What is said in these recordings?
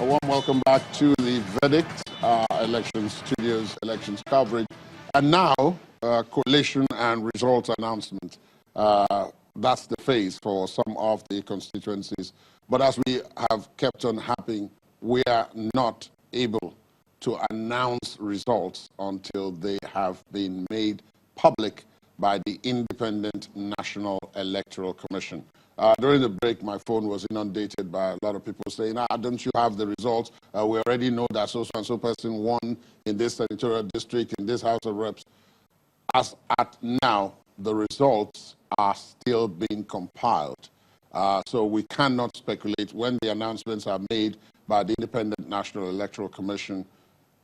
A warm welcome back to the verdict, election studios, elections coverage, and now coalition and results announcement. That's the phase for some of the constituencies. But as we have kept on happening, we are not able to announce results until they have been made public by the Independent National Electoral Commission. During the break, my phone was inundated by a lot of people saying, don't you have the results? We already know that so-and-so person won in this senatorial district, in this House of Reps. As at now, the results are still being compiled. So we cannot speculate. When the announcements are made by the Independent National Electoral Commission,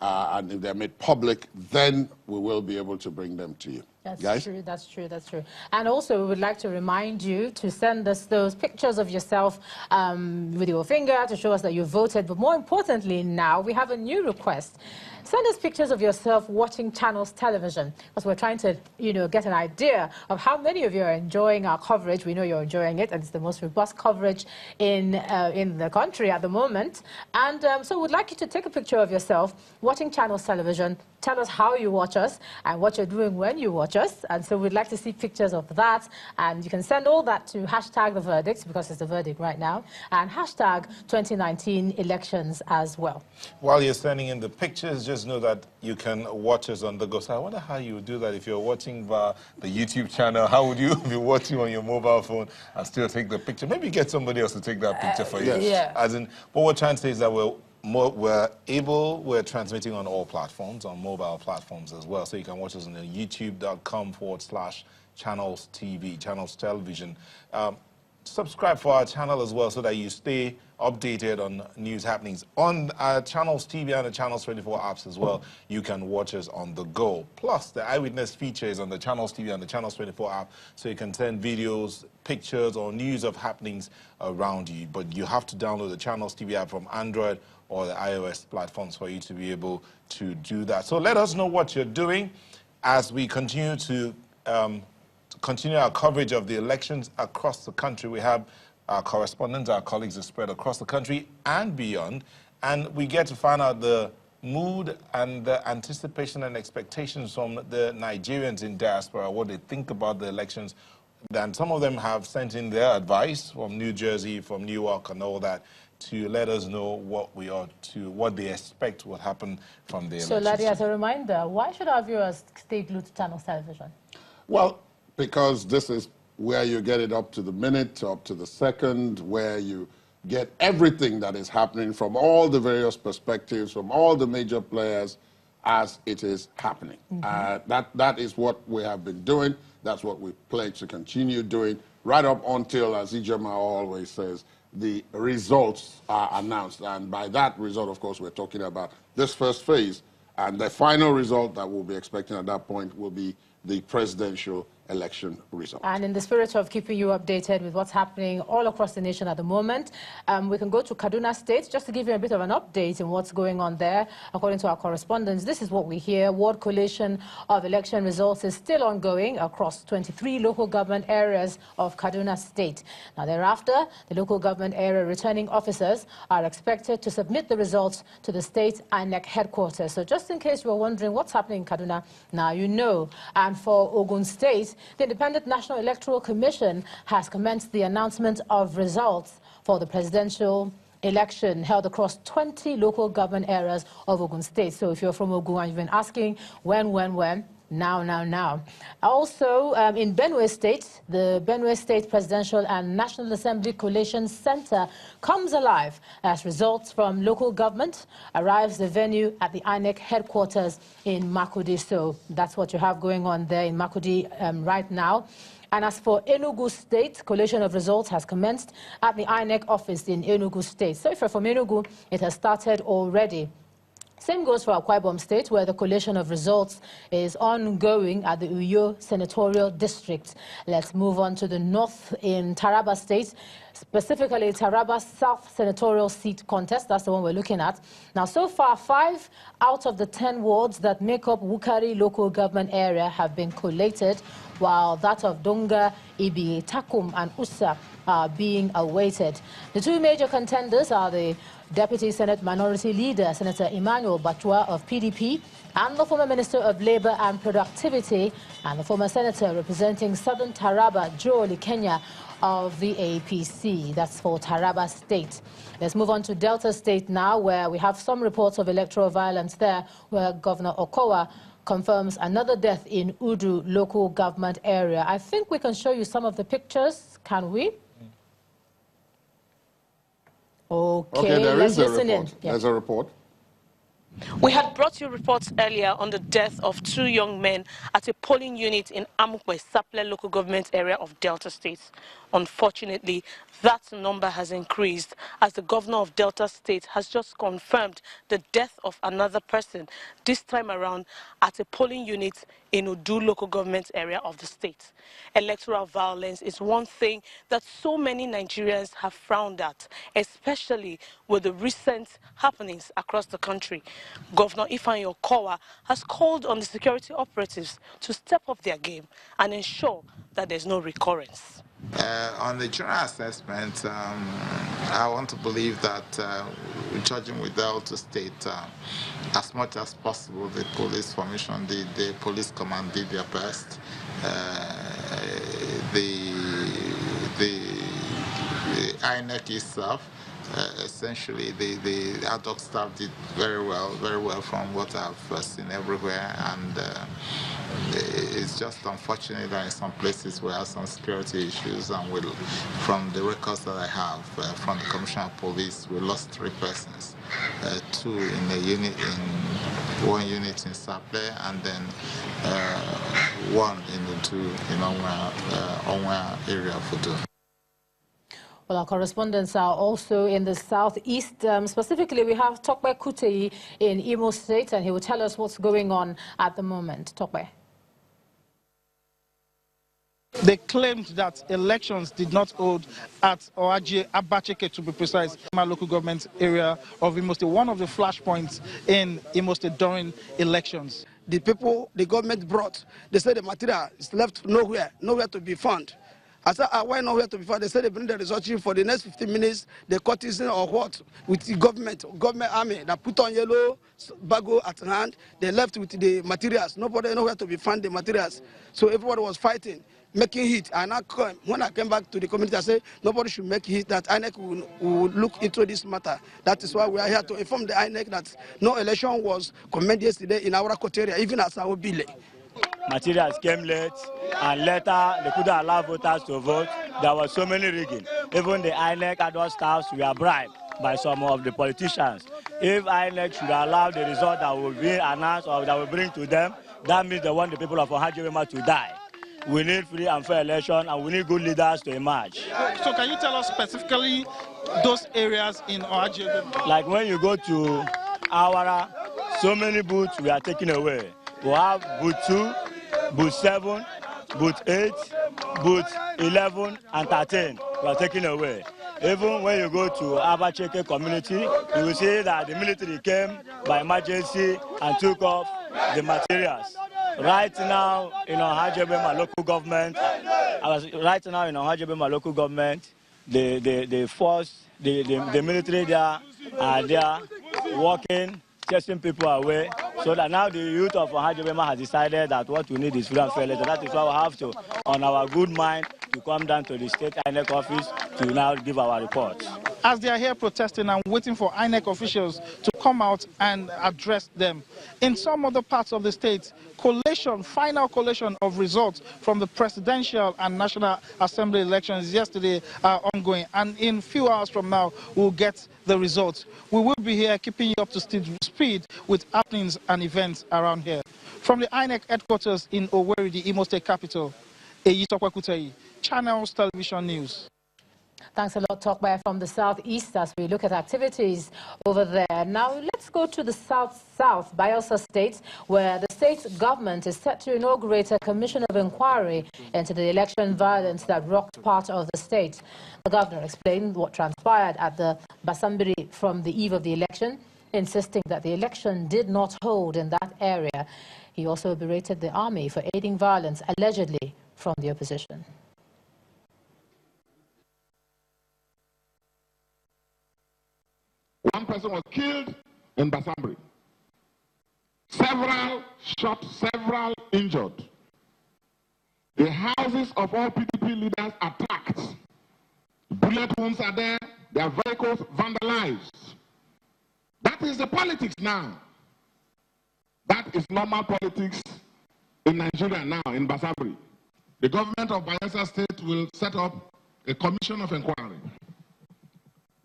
and if they're made public, then we will be able to bring them to you. That's true, that's true, that's true. And also, we would like to remind you to send us those pictures of yourself with your finger to show us that you voted. But more importantly, now we have a new request. Send us pictures of yourself watching Channels Television, because we're trying to, get an idea of how many of you are enjoying our coverage. We know you're enjoying it, and it's the most robust coverage in the country at the moment. And so we'd like you to take a picture of yourself watching Channels Television. Tell us how you watch us and what you're doing when you watch us. And so we'd like to see pictures of that. And you can send all that to #TheVerdict, because it's the verdict right now, and #2019 elections as well. While you're sending in the pictures, just know that you can watch us on the go. So I wonder how you would do that if you're watching via the YouTube channel. How would you be watching on your mobile phone and still take the picture? Maybe get somebody else to take that picture for you. Yeah. As in, what we're trying to say is that we're transmitting on all platforms, on mobile platforms as well. So you can watch us on the youtube.com/Channels TV, Channels Television. Subscribe for our channel as well so that you stay updated on news happenings. On our Channels TV and the Channels 24 apps as well, you can watch us on the go. Plus, the eyewitness feature is on the Channels TV and the Channels 24 app, so you can send videos, pictures, or news of happenings around you. But you have to download the Channels TV app from Android or the iOS platforms for you to be able to do that. So let us know what you're doing as we continue to continue our coverage of the elections across the country. We have our correspondents, our colleagues are spread across the country and beyond, and we get to find out the mood and the anticipation and expectations from the Nigerians in diaspora, what they think about the elections. And some of them have sent in their advice from New Jersey, from New York, and all that, to let us know what they expect will happen from the elections. So, Laddie, as a reminder, why should our viewers stay glued to Channels Television? Well, because this is where you get it up to the minute, up to the second, where you get everything that is happening from all the various perspectives, from all the major players as it is happening. That is what we have been doing. That's what we pledge to continue doing, right up until, as Ijema always says, the results are announced. And by that result, of course, we're talking about this first phase. And the final result that we'll be expecting at that point will be the presidential election result. And in the spirit of keeping you updated with what's happening all across the nation at the moment, we can go to Kaduna State just to give you a bit of an update on what's going on there. According to our correspondents, this is what we hear. Ward collation of election results is still ongoing across 23 local government areas of Kaduna State. Now, thereafter, the local government area returning officers are expected to submit the results to the state INEC headquarters. So just in case you were wondering what's happening in Kaduna, now you know. And for Ogun State, the Independent National Electoral Commission has commenced the announcement of results for the presidential election held across 20 local government areas of Ogun State. So if you're from Ogun and you've been asking when, now. Also, in Benue State, the Benue State Presidential and National Assembly Collation Center comes alive as results from local government arrives the venue at the INEC headquarters in Makurdi. So that's what you have going on there in Makurdi right now. And as for Enugu State, collation of results has commenced at the INEC office in Enugu State. So if you're from Enugu, it has started already. Same goes for Akwa Ibom State, where the collation of results is ongoing at the Uyo Senatorial District. Let's move on to the north in Taraba State, specifically Taraba South Senatorial Seat Contest. That's the one we're looking at. Now, so far, 5 out of the 10 wards that make up Wukari local government area have been collated, while that of Donga, Ibi, Takum, and Usa are being awaited. The two major contenders are the Deputy Senate Minority Leader, Senator Emmanuel Bachua of PDP, and the former Minister of Labour and Productivity, and the former Senator representing Southern Taraba, Joe Kenya, of the APC. That's for Taraba State. Let's move on to Delta State now, where we have some reports of electoral violence there, where Governor Okowa confirms another death in Udu local government area. I think we can show you some of the pictures, can we? Okay, there let's is a listen report. in. Yeah. There's a report. We had brought you reports earlier on the death of two young men at a polling unit in Amukwe, Saple local government area of Delta State. Unfortunately, that number has increased as the governor of Delta State has just confirmed the death of another person, this time around at a polling unit in Udu local government area of the state. Electoral violence is one thing that so many Nigerians have frowned at, especially with the recent happenings across the country. Governor Ifeanyi Okowa has called on the security operatives to step up their game and ensure that there's no recurrence. On the general assessment, I want to believe that judging with Delta State, as much as possible, the police formation, the police command did their best. The INEC itself, essentially, the ad hoc staff did very well from what I've seen everywhere, and it's just unfortunate that in some places we have some security issues, and from the records that I have from the Commissioner of Police, we lost 3 persons, 2 in a unit, in one unit in Saple, and then 1 in Udu, in Onwa area of Udu. Well, our correspondents are also in the southeast. Specifically, we have Tokwe Kuteyi in Imo State, and he will tell us what's going on at the moment. Tokwe. They claimed that elections did not hold at Oaje Abacheke, to be precise, my local government area of Imo State, one of the flashpoints in Imo State during elections. The people the government brought, they said the material is left nowhere to be found. I said, why nowhere to be found? They said they bring the results in for the next 15 minutes, the courtesan or what, with the government army that put on yellow bago at hand, they left with the materials. Nobody nowhere to be found the materials. So everybody was fighting, making hit. And when I came back to the community, I said, nobody should make hit, that INEC will look into this matter. That is why we are here to inform the INEC that no election was commended yesterday in our court area, even as our bill. Materials came late, and later they couldn't allow voters to vote. There was so many rigging. Even the INEC adult staffs were bribed by some of the politicians. If INEC should allow the result that will be announced or that will bring to them, that means they want the people of Ohajibema to die. We need free and fair election, and we need good leaders to emerge. So can you tell us specifically those areas in Ohajibema? Like when you go to Awara, so many booths we are taking away. We have booth 2, booth 7, booth 8, booth 11, and 13 we are taking away. Even when you go to Abacheke community, you will see that the military came by emergency and took off the materials. Right now in Ohajibema local government, the force, the military there are there working, chasing people away. So that now the youth of Ohajibema has decided that what we need is free and fair election. That is why we have to, on our good mind, to come down to the state INEC office to now give our report. As they are here protesting and waiting for INEC officials to come out and address them, in some other parts of the state, final collation of results from the presidential and National Assembly elections yesterday are ongoing, and in few hours from now we'll get the results. We will be here keeping you up to speed with happenings and events around here. From the INEC headquarters in Owerri, the Imo State capital, Eyi Tokwe Kuteyi, Channels Television News. Thanks a lot, Talkback, from the southeast as we look at activities over there. Now, let's go to the south, Bayelsa State, where the state government is set to inaugurate a commission of inquiry into the election violence that rocked part of the state. The governor explained what transpired at the Basambiri from the eve of the election, insisting that the election did not hold in that area. He also berated the army for aiding violence, allegedly from the opposition. One person was killed in Basambri. Several shot, several injured. The houses of all PDP leaders attacked. Bullet wounds are there, their vehicles vandalized. That is the politics now. That is normal politics in Nigeria now, in Basambri. The government of Bayelsa State will set up a commission of inquiry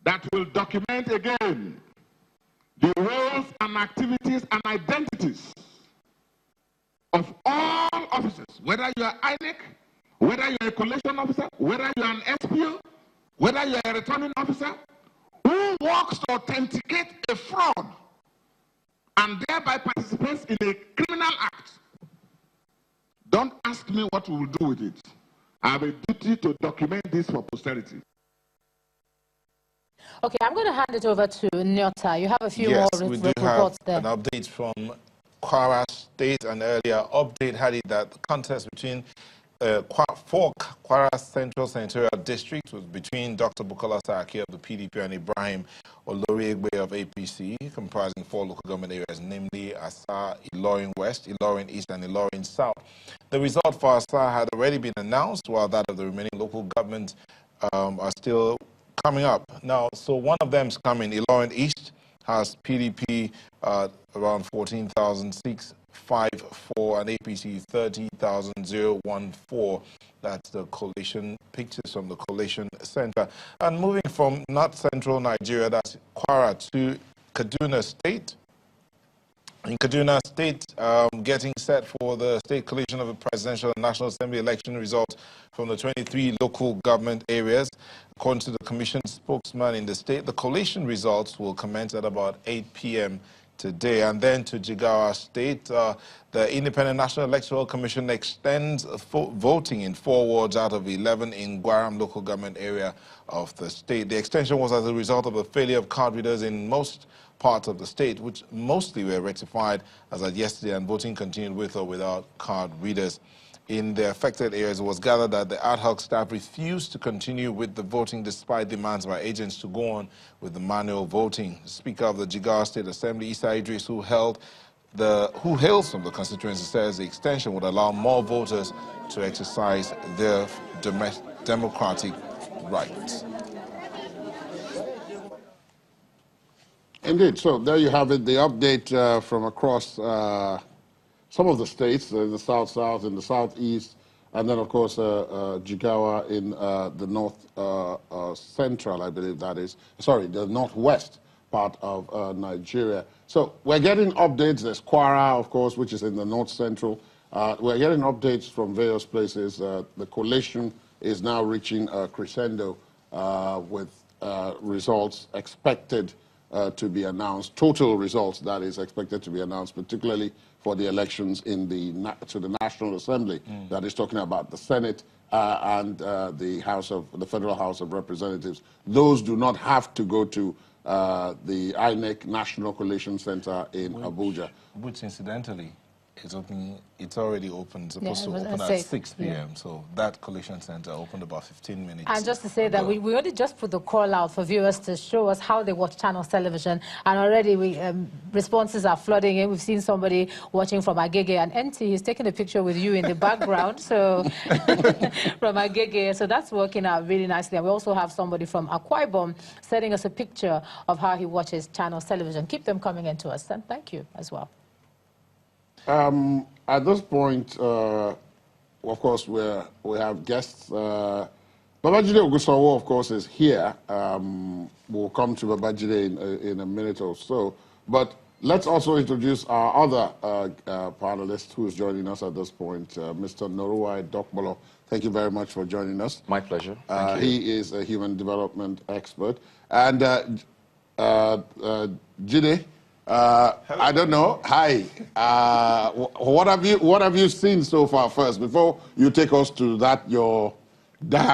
that will document again the roles and activities and identities of all officers, whether you are INEC, whether you are a collation officer, whether you are an SPO, whether you are a returning officer, who works to authenticate a fraud and thereby participates in a criminal act. Don't ask me what we will do with it. I have a duty to document this for posterity. Okay, I'm going to hand it over to Nyota. You have a few yes, more we do reports there. An update from Kwara State. An earlier update had it that the contest between Kwara Central Senatorial District was between Dr. Bukola Saraki of the PDP and Ibrahim Oloriegbe of APC, comprising 4 local government areas, namely Asa, Ilorin West, Ilorin East, and Ilorin South. The result for Asa had already been announced, while that of the remaining local governments are still coming up. Now, so one of them is coming. Ilorin East has PDP around 14,654 and APC 30,014. That's the coalition pictures from the coalition center. And moving from North Central Nigeria, that's Kwara, to Kaduna State. In Kaduna State, getting set for the state collation of the presidential and national assembly election results from the 23 local government areas. According to the commission spokesman in the state, the collation results will commence at about 8 p.m. today. And then to Jigawa State, the Independent National Electoral Commission extends voting in 4 wards out of 11 in Gwaram local government area of the state. The extension was as a result of the failure of card readers in most parts of the state, which mostly were rectified as at yesterday, and voting continued with or without card readers. In the affected areas, it was gathered that the ad hoc staff refused to continue with the voting despite demands by agents to go on with the manual voting. The Speaker of the Jigawa State Assembly, Isa Idris, who hails from the constituency, says the extension would allow more voters to exercise their democratic rights. Indeed. So there you have it, the update from across some of the states, in the south-south, in the southeast, and then, of course, Jigawa in the north-central, I believe that is. Sorry, the northwest part of Nigeria. So we're getting updates. There's Kwara, of course, which is in the north-central. We're getting updates from various places. The collation is now reaching a crescendo with results expected to be announced, total results that is expected to be announced, particularly for the elections in to the National Assembly. That is talking about the Senate and the Federal House of Representatives. Those do not have to go to the INEC National Collation Center in Abuja. Which incidentally, it's already open. It's supposed to open at 6 p.m. Yeah. So that collation center opened about 15 minutes. And just to say that we only just put the call out for viewers to show us how they watch channels television, and already responses are flooding in. We've seen somebody watching from Agege and NT. He's taking a picture with you in the background, so from Agege. So that's working out really nicely. And we also have somebody from Akwa Ibom sending us a picture of how he watches channels television. Keep them coming in to us, and thank you as well. At this point, of course, we have guests. Babajide Ogusawo, of course, is here. We'll come to Babajide in a minute or so. But let's also introduce our other panelist who is joining us at this point, Mr. Noruwai Dokbolo. Thank you very much for joining us. My pleasure. Thank you. He is a human development expert. And Jide, I don't know. Hi. What have you seen so far first, before you take us to that your